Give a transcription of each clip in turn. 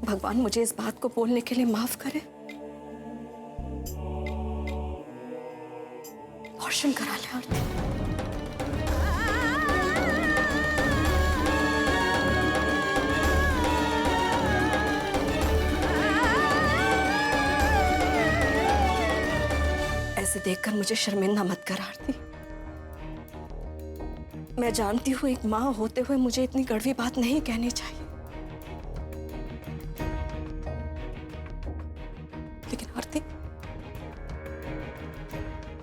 भगवान मुझे इस बात को बोलने के लिए माफ करे। अबॉर्शन करा ले आरती। ऐसे देखकर मुझे शर्मिंदा मत कर आरती। मैं जानती हूँ एक माँ होते हुए मुझे इतनी कड़वी बात नहीं कहनी चाहिए, लेकिन आरती,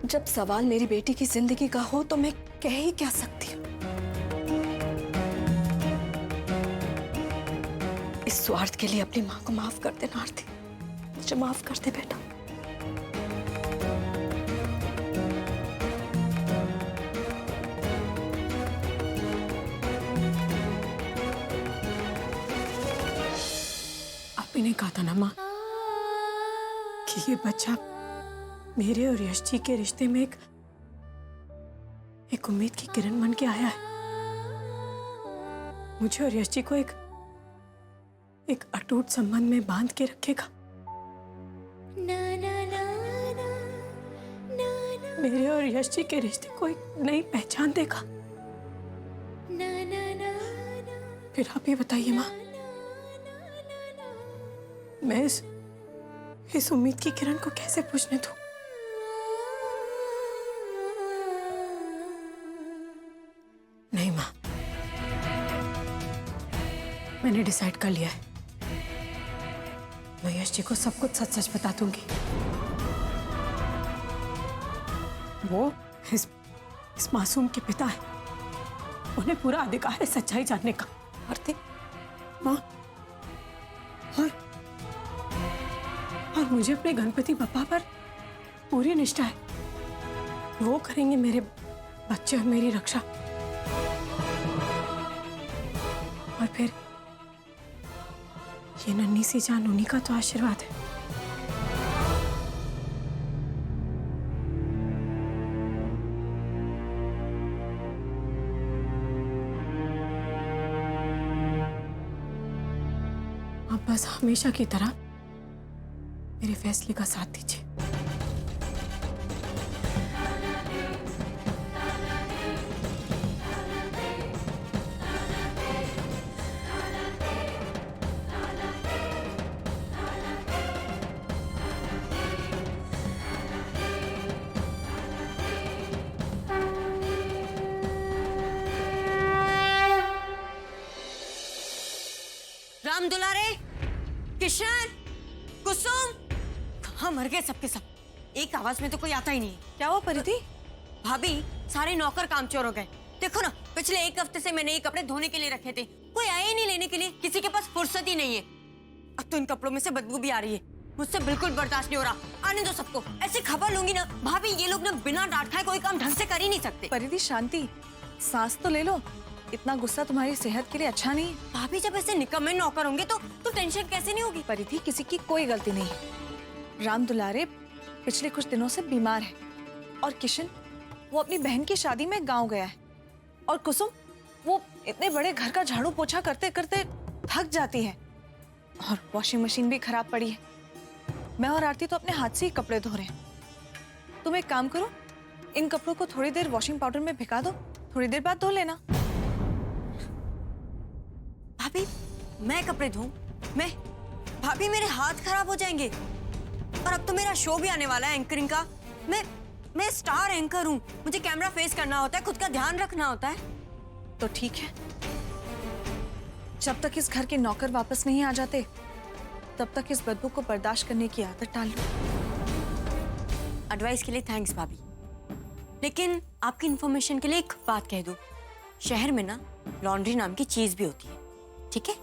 जब सवाल मेरी बेटी की जिंदगी का हो तो मैं कह ही क्या सकती हूँ। इस स्वार्थ के लिए अपनी माँ को माफ कर देना आरती, मुझे माफ कर दे बेटा। आपने कहा था ना माँ कि ये बच्चा मेरे और यश जी के रिश्ते में एक उम्मीद की किरण बन के आया है। मुझे और यश जी को एक अटूट संबंध में बांध के रखेगा। मेरे और यश जी के रिश्ते को एक नई पहचान देगा। फिर आप ये बताइए माँ, मैं इस उम्मीद की किरण को कैसे बुझने दूं? नहीं माँ, मैंने डिसाइड कर लिया है। मैं यश जी को सब कुछ सच सच बता दूंगी। वो इस मासूम के पिता है, उन्हें पूरा अधिकार है सच्चाई जानने का। आरती माँ, और मुझे अपने गणपति बप्पा पर पूरी निष्ठा है। वो करेंगे मेरे बच्चे और मेरी रक्षा। और फिर ये नन्ही सी जान, उन्हीं का तो आशीर्वाद है। आप बस हमेशा की तरह मेरे फैसले का साथ दीजिए। राम दुलारे, किशन, कुसुम, कहाँ मर गए सबके सब। एक आवाज में तो कोई आता ही नहीं। क्या हुआ परिधि? भाभी, सारे नौकर कामचोर हो गए। देखो ना, पिछले एक हफ्ते से मैंने ये कपड़े धोने के लिए रखे थे, कोई आया ही नहीं लेने के लिए। किसी के पास फुर्सत ही नहीं है। अब तो इन कपड़ों में से बदबू भी आ रही है। मुझसे बिल्कुल बर्दाश्त नहीं हो रहा। आने दो सबको। ऐसे खबर लूंगी ना भाभी, ये लोग ना बिना डांट खाए कोई काम ढंग से कर ही नहीं सकते। परिधि शांति, सांस तो ले लो। इतना गुस्सा तुम्हारी सेहत के लिए अच्छा नहीं है। भाभी, जब ऐसे निकम्मे नौकर होंगे तो टेंशन कैसे नहीं होगी। परिधि, किसी की कोई गलती नहीं है। राम दुलारे पिछले कुछ दिनों से बीमार है, और किशन वो अपनी बहन की शादी में गांव गया है, और कुसुम वो इतने बड़े घर का झाड़ू पोछा करते करते थक जाती है, और वॉशिंग मशीन भी खराब पड़ी है। मैं और आरती तो अपने हाथ से ही कपड़े धो रहे हैं। तुम एक काम करो, इन कपड़ों को थोड़ी देर वॉशिंग पाउडर में भिगा दो, थोड़ी देर बाद धो लेना। भाभी, मैं कपड़े धोऊं? मैं? भाभी, मेरे हाथ खराब हो जाएंगे। और अब तो मेरा शो भी आने वाला है एंकरिंग का। मैं स्टार एंकर हूँ। मुझे कैमरा फेस करना होता है, खुद का ध्यान रखना होता है। तो ठीक है, जब तक इस घर के नौकर वापस नहीं आ जाते तब तक इस बदबू को बर्दाश्त करने की आदत डाल लो। एडवाइस के लिए थैंक्स भाभी, लेकिन आपकी इन्फॉर्मेशन के लिए एक बात कह दूं, शहर में ना लॉन्ड्री नाम की चीज भी होती है, ठीक है?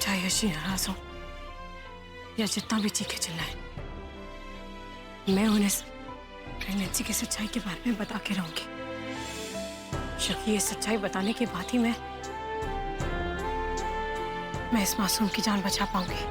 चाहे यशी नाराज हो या जितना भी चीखे चिल्लाए, मैं उन्हें प्रेगनेंसी की सच्चाई के बारे में बता के रहूंगी। क्योंकि ये सच्चाई बताने के बाद ही मैं इस मासूम की जान बचा पाऊंगी।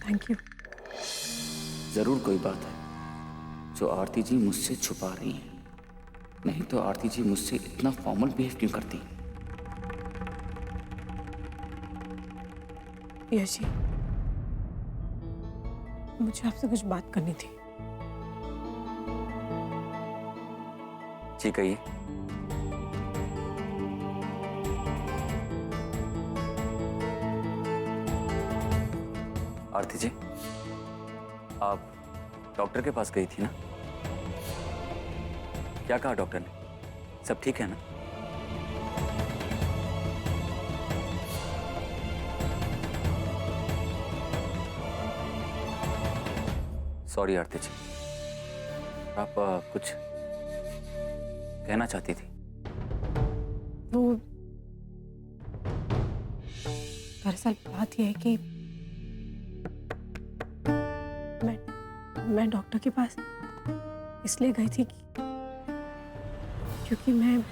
Thank you. जरूर कोई बात है जो आरती जी मुझसे छुपा रही हैं। नहीं तो आरती जी मुझसे इतना फॉर्मल बिहेव क्यों करती? यश जी, मुझे आपसे कुछ बात करनी थी। जी कहिए। आरती जी, आप डॉक्टर के पास गई थी ना? क्या कहा डॉक्टर ने? सब ठीक है ना? सॉरी आरती जी, आप कुछ कहना चाहती थी? वो दरअसल बात यह है कि मैं डॉक्टर के पास इसलिए गई थी क्योंकि मैं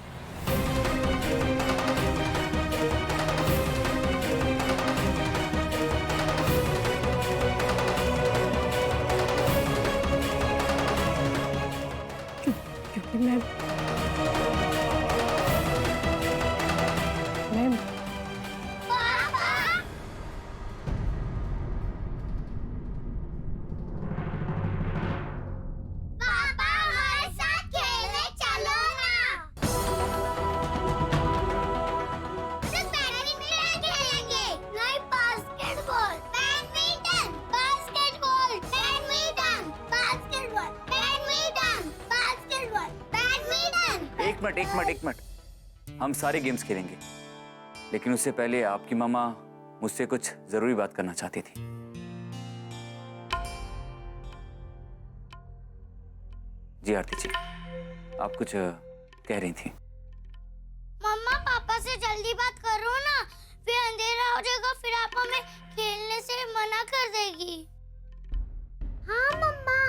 एक मिनट, हम सारे गेम्स खेलेंगे, लेकिन उससे पहले आपकी मामा मुझसे कुछ जरूरी बात करना चाहती थी। जी आरती जी, आप कुछ कह रही थी। मम्मा पापा से जल्दी बात करो ना, फिर अंधेरा हो जाएगा, फिर आप हमें खेलने से मना कर देगी। हाँ मम्मा,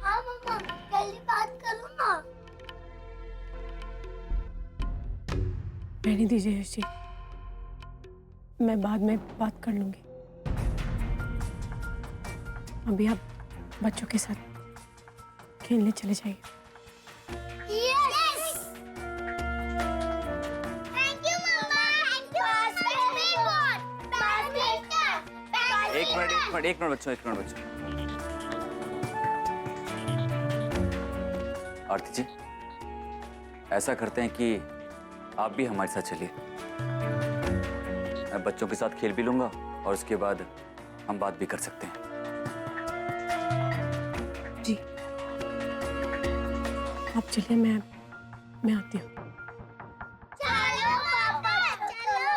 हाँ मम्मा, जल्दी बात करो ना। रहने दीजिए यश जी, मैं बाद में बात कर लूंगी। अभी आप बच्चों के साथ खेलने चले जाइए। Yes! Thank you, Mama. Thank you. Badminton. एक मिनट बच्चों। आरती जी, ऐसा करते हैं कि आप भी हमारे साथ चलिए। मैं बच्चों के साथ खेल भी लूंगा और उसके बाद हम बात भी कर सकते हैं। जी, आप चलिए, मैं आती हूँ। चलो पापा, चलो।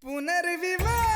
पुनर्विवाह